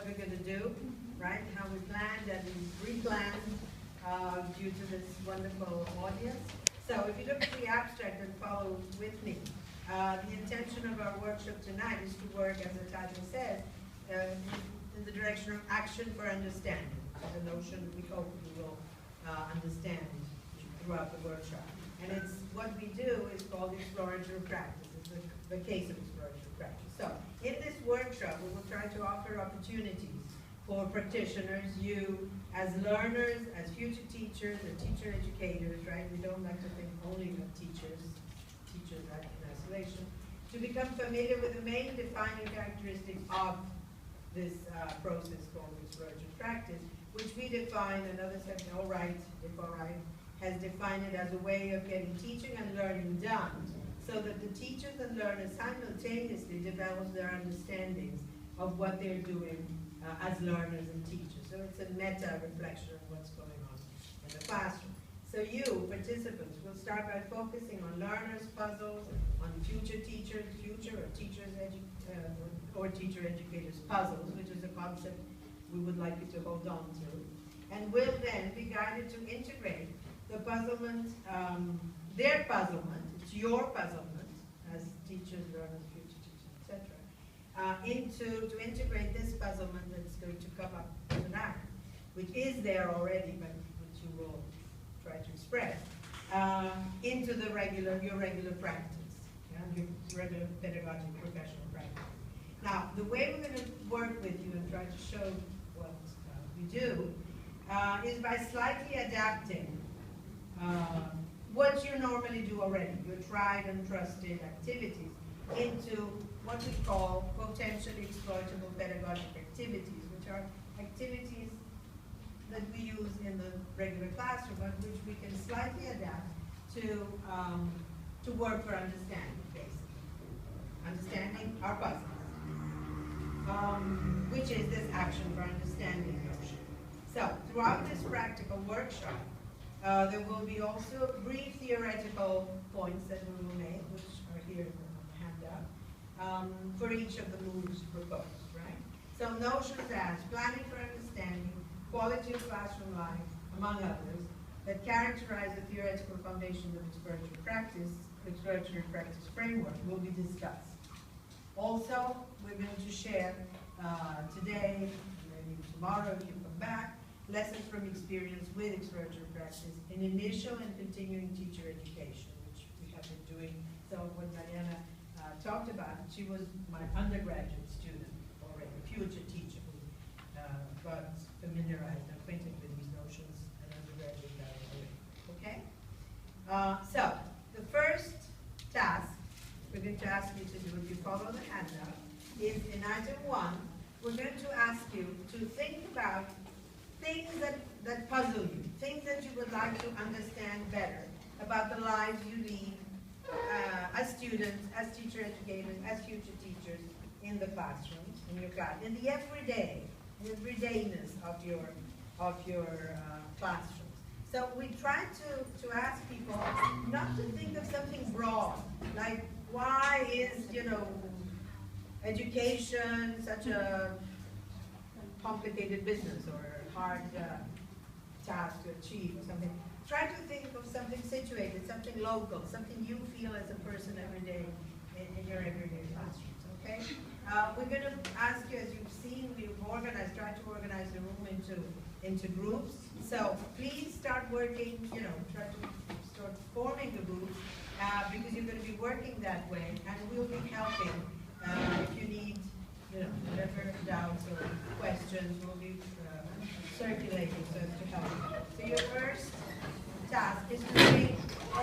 we're going to do, right? How we planned and replanned due to this wonderful audience. So if you look at the abstract and follow with me, the intention of our workshop tonight is to work, as the title says, in the direction of action for understanding. The notion we hope we will understand throughout the workshop. And it's what we do is called exploratory practice. It's the case of exploratory practice. So in this workshop, we will try to offer opportunities for practitioners, you as learners, as future teachers, or teacher educators, right? We don't like to think only of teachers right, in isolation, to become familiar with the main defining characteristics of this process called exploratory practice, which we define, and others have no right, if all right, has defined it as a way of getting teaching and learning done, so that the teachers and learners simultaneously develop their understandings of what they're doing as learners and teachers. So it's a meta reflection of what's going on in the classroom. So you, participants, will start by focusing on learners' puzzles, on future teachers, or teacher educators' puzzles, which is a concept we would like you to hold on to, and will then be guided to integrate the puzzlement, their puzzlement, it's your puzzlement, as teachers, learners, future teachers, etc., to integrate this puzzlement that's going to come up tonight, which is there already, but which you will try to express, into the your regular practice, your regular pedagogic professional practice. Now, the way we're going to work with you and try to show what we do is by slightly adapting what you normally do already, your tried and trusted activities, into what we call potentially exploitable pedagogic activities, which are activities that we use in the regular classroom, but which we can slightly adapt to work for understanding, basically. Understanding our puzzles, which is this action for understanding notion. So, throughout this practical workshop, there will be also brief theoretical points that we will make, which are here in the handout, for each of the moves proposed, right? So notions as planning for understanding, quality of classroom life, among others, that characterize the theoretical foundations of exploratory practice framework will be discussed. Also, we're going to share today, maybe tomorrow if you come back, lessons from experience with exploratory practice in initial and continuing teacher education, which we have been doing. So when Mariana talked about it, she was my undergraduate student already, a future teacher who got familiarized and acquainted with these notions at undergraduate level. Okay? So the first task we're going to ask you to do, if you follow the handout, is in item 1, we're going to ask you to think about things that puzzle you, things that you would like to understand better about the lives you lead as students, as teacher educators, as future teachers in the classroom, in your class, in the everydayness of your classrooms. So we try to ask people not to think of something broad, like why is, education such a complicated business or hard task to achieve or something. Try to think of something situated, something local, something you feel as a person every day in your everyday classrooms, okay? We're going to ask you, as you've seen, we've organized, tried to organize the room into groups. So please start working, try to start forming the groups because you're going to be working that way, and we'll be helping if you need, whatever doubts or questions, we'll be circulating so as to help you. So your first task is to think